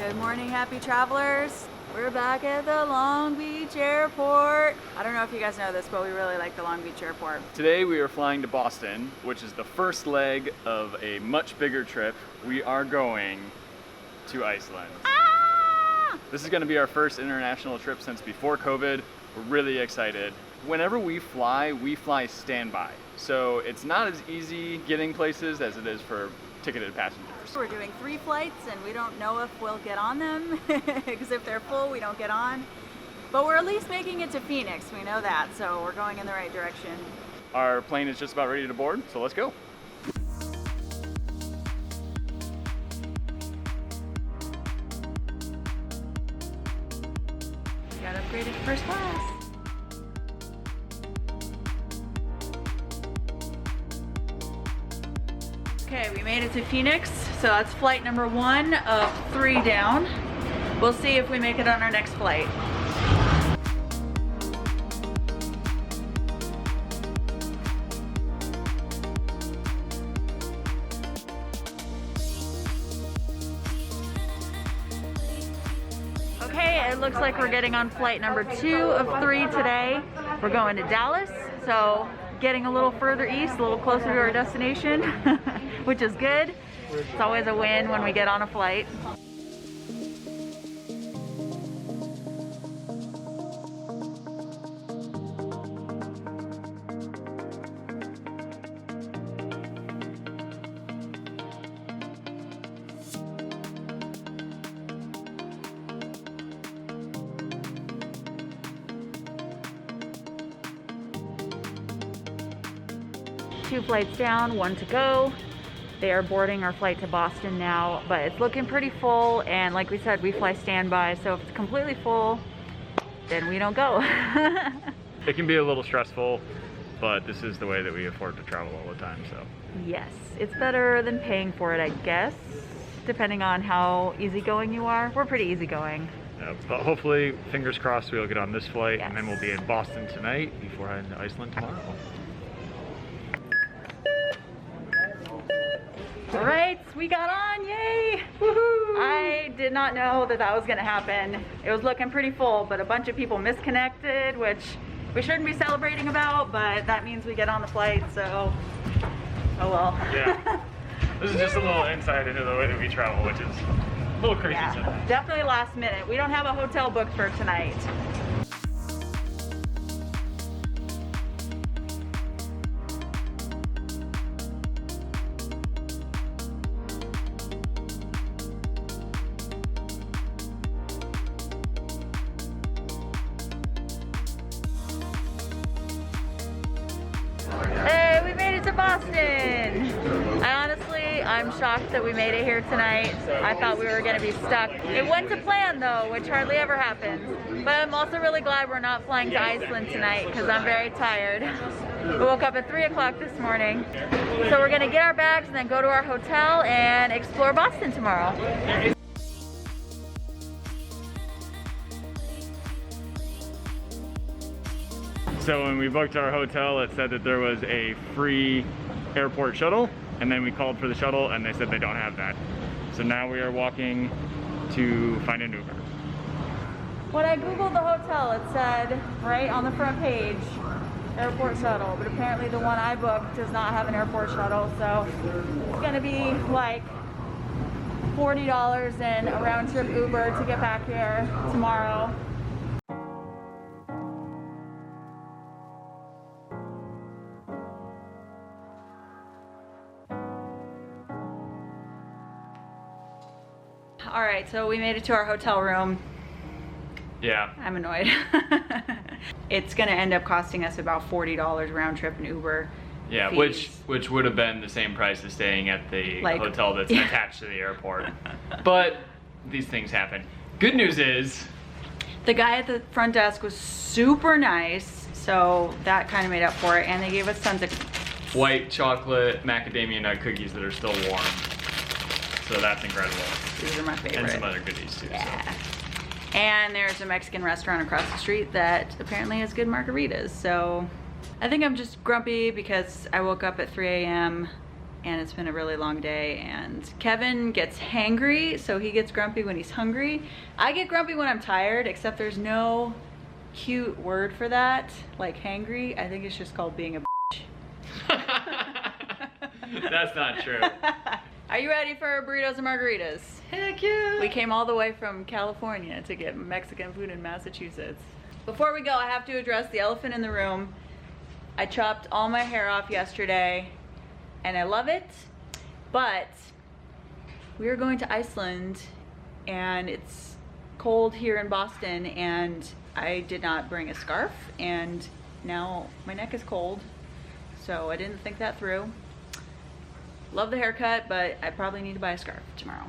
Good morning, happy travelers. We're back at the Long Beach airport. I don't know if you guys know this, but we really like the Long Beach airport. Today we are flying to Boston, which is the first leg of a much bigger trip. We are going to Iceland. Ah! This is going to be our first international trip since before COVID. We're really excited. Whenever we fly standby. So it's not as easy getting places as it is for ticketed passengers. We're doing 3 flights and we don't know if we'll get on them because if they're full, we don't get on. But we're at least making it to Phoenix, we know that, so we're going in the right direction. Our plane is just about ready to board, so let's go. Got upgraded to first class. Okay, we made it to Phoenix, so that's flight number 1 of 3 down. We'll see if we make it on our next flight. Okay, it looks like we're getting on flight number 2 of 3 today. We're going to Dallas, so getting a little further east, a little closer to our destination, which is good. It's always a win when we get on a flight. Two flights down, 1 to go. They are boarding our flight to Boston now, but it's looking pretty full, and like we said, we fly standby, so if it's completely full, then we don't go. It can be a little stressful, but this is the way that we afford to travel all the time, so. Yes, it's better than paying for it, I guess, depending on how easygoing you are. We're pretty easygoing. Yeah, but hopefully, fingers crossed, we'll get on this flight, Yes. and then we'll be in Boston tonight before heading to Iceland tomorrow. All right, we got on, yay! Woohoo! I did not know that that was gonna happen. It was looking pretty full, but a bunch of people misconnected, which we shouldn't be celebrating about, but that means we get on the flight, so, oh well. Yeah, this is just a little insight into the way that we travel, which is a little crazy Yeah, sometimes. definitely last minute. We don't have a hotel booked for tonight. Hey, we made it to Boston! I'm shocked that we made it here tonight. I thought we were gonna be stuck. It went to plan though, which hardly ever happens. But I'm also really glad we're not flying to Iceland tonight because I'm very tired. We woke up at 3 o'clock this morning. So we're gonna get our bags and then go to our hotel and explore Boston tomorrow. So when we booked our hotel, it said that there was a free airport shuttle, and then we called for the shuttle and they said they don't have that. So now we are walking to find an Uber. When I googled the hotel, it said right on the front page, airport shuttle, but apparently the one I booked does not have an airport shuttle, so it's gonna be like $40 in a round trip Uber to get back here tomorrow. All right, so we made it to our hotel room. Yeah. I'm annoyed. It's gonna end up costing us about $40 round trip in Uber. Yeah, fees. which would have been the same price as staying at the Like, hotel that's yeah. attached to the airport. But these things happen. Good news is, The guy at the front desk was super nice, so that kind of made up for it, and they gave us tons of white chocolate macadamia nut cookies that are still warm. So that's incredible. These are my favorite. And some other goodies too. Yeah. So. And there's a Mexican restaurant across the street that apparently has good margaritas. So I think I'm just grumpy because I woke up at 3 a.m. and it's been a really long day, and Kevin gets hangry, so he gets grumpy when he's hungry. I get grumpy when I'm tired, except there's no cute word for that, like hangry. I think it's just called being a bitch. That's not true. Are you ready for burritos and margaritas? Heck yeah! We came all the way from California to get Mexican food in Massachusetts. Before we go, I have to address the elephant in the room. I chopped all my hair off yesterday, and I love it, but we are going to Iceland, and it's cold here in Boston, and I did not bring a scarf, and now my neck is cold, so I didn't think that through. Love the haircut, but I probably need to buy a scarf tomorrow.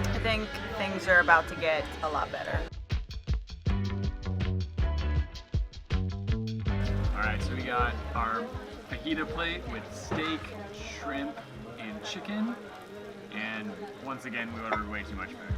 I think things are about to get a lot better. Alright, so we got our fajita plate with steak, shrimp, and chicken. And once again, we ordered way too much food.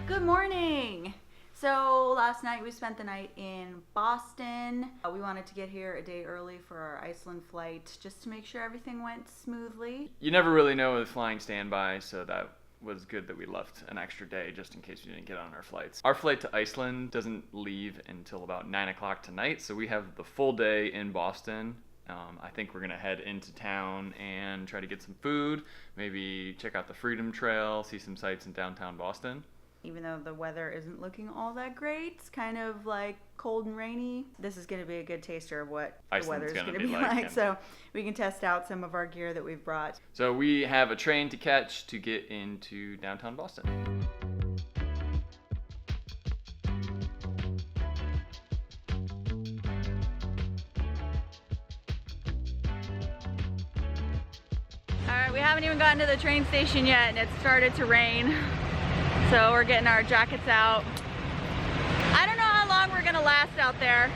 Good morning! So last night we spent the night in Boston. We wanted to get here a day early for our Iceland flight just to make sure everything went smoothly. You never really know with flying standby, so that was good that we left an extra day just in case we didn't get on our flights. Our flight to Iceland doesn't leave until about 9 o'clock tonight, so we have the full day in Boston. I think we're gonna head into town and try to get some food, maybe check out the Freedom Trail, see some sights in downtown Boston. Even though the weather isn't looking all that great, it's kind of like cold and rainy. This is gonna be a good taster of what Iceland's the weather's gonna gonna be be like, like. yeah. So we can test out some of our gear that we've brought. So we have a train to catch to get into downtown Boston. All right, we haven't even gotten to the train station yet, and it started to rain. So we're getting our jackets out. I don't know how long we're gonna last out there.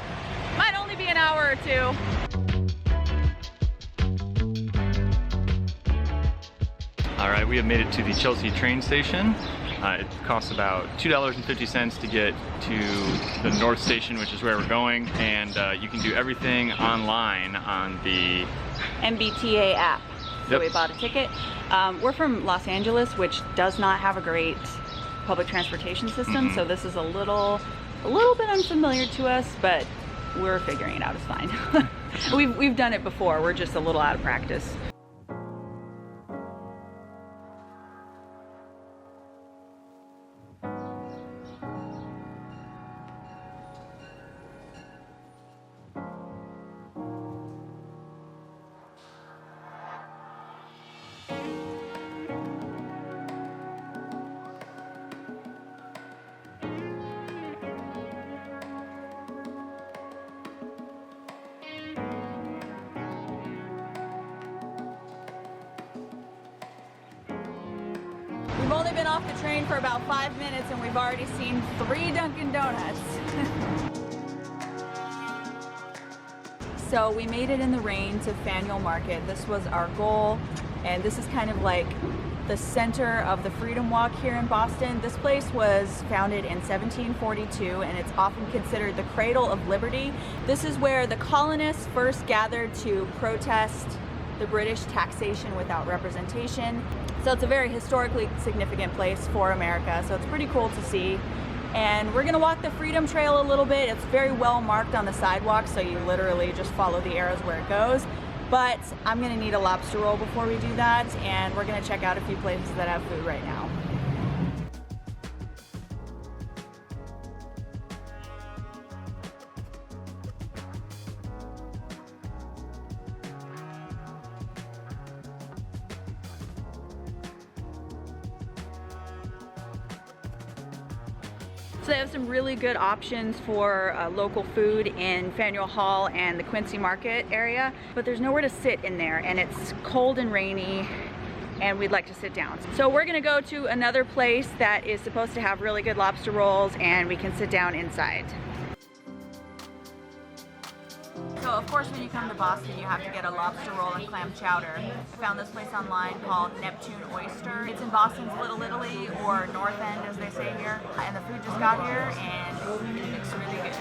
Might only be an hour or two. All right, we have made it to the Chelsea train station. It costs about $2.50 to get to the North Station, which is where we're going, and you can do everything online on the MBTA app. So Yep. we bought a ticket. We're from Los Angeles, which does not have a great public transportation system, so this is a little bit unfamiliar to us, but we're figuring it out. It's fine. We've done it before. We're just a little out of practice. We've only been off the train for about 5 minutes and we've already seen 3 Dunkin' Donuts. So we made it in the rain to Faneuil Market. This was our goal, and this is kind of like the center of the Freedom Walk here in Boston. This place was founded in 1742 and it's often considered the cradle of liberty. This is where the colonists first gathered to protest the British taxation without representation. So it's a very historically significant place for America, so it's pretty cool to see. And we're gonna walk the Freedom Trail a little bit. It's very well marked on the sidewalk, so you literally just follow the arrows where it goes. But I'm gonna need a lobster roll before we do that, and we're gonna check out a few places that have food right now. So they have some really good options for local food in Faneuil Hall and the Quincy Market area, but there's nowhere to sit in there, and it's cold and rainy, and we'd like to sit down. So we're gonna go to another place that is supposed to have really good lobster rolls, and we can sit down inside. So of course when you come to Boston you have to get a lobster roll and clam chowder. I found this place online called Neptune Oyster. It's in Boston's Little Italy, or North End as they say here. And the food just got here and it looks really good.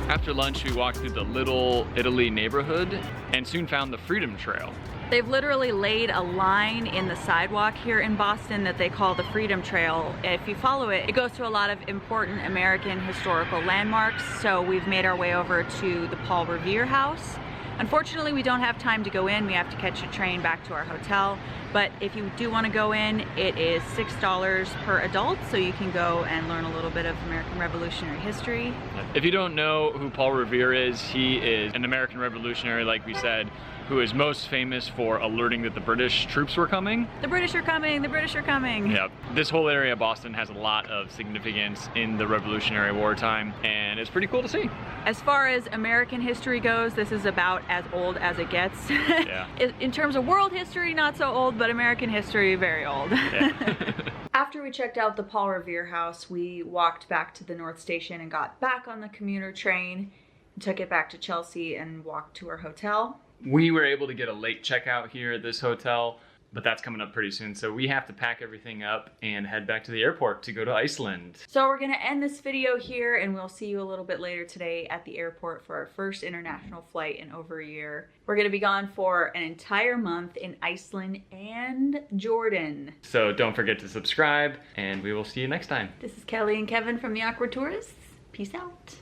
After lunch, we walked through the Little Italy neighborhood and soon found the Freedom Trail. They've literally laid a line in the sidewalk here in Boston that they call the Freedom Trail. If you follow it, it goes to a lot of important American historical landmarks. So we've made our way over to the Paul Revere House. Unfortunately, we don't have time to go in. We have to catch a train back to our hotel. But if you do want to go in, it is $6 per adult, so you can go and learn a little bit of American Revolutionary history. If you don't know who Paul Revere is, he is an American revolutionary, like we said, who is most famous for alerting that the British troops were coming. The British are coming, the British are coming. Yep. This whole area of Boston has a lot of significance in the Revolutionary War time, and it's pretty cool to see. As far as American history goes, this is about as old as it gets. Yeah. In terms of world history, not so old, but American history, very old. Yeah. After we checked out the Paul Revere House, we walked back to the North Station and got back on the commuter train, and took it back to Chelsea and walked to our hotel. We were able to get a late checkout here at this hotel, but that's coming up pretty soon. So we have to pack everything up and head back to the airport to go to Iceland. So we're gonna end this video here, and we'll see you a little bit later today at the airport for our first international flight in over a year. We're gonna be gone for an entire month in Iceland and Jordan. So don't forget to subscribe, and we will see you next time. This is Kelly and Kevin from the Awkward Tourists. Peace out.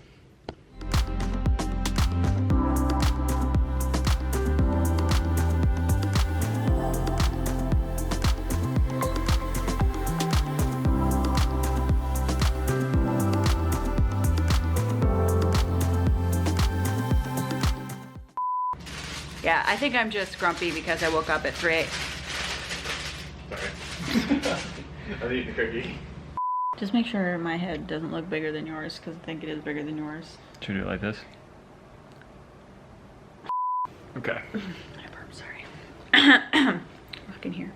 Yeah, I think I'm just grumpy because I woke up at 3 a.m. Sorry. I'm eating the cookie. Just make sure my head doesn't look bigger than yours, because I think it is bigger than yours. Should we do it like this? Okay. I burped, sorry. Look in here.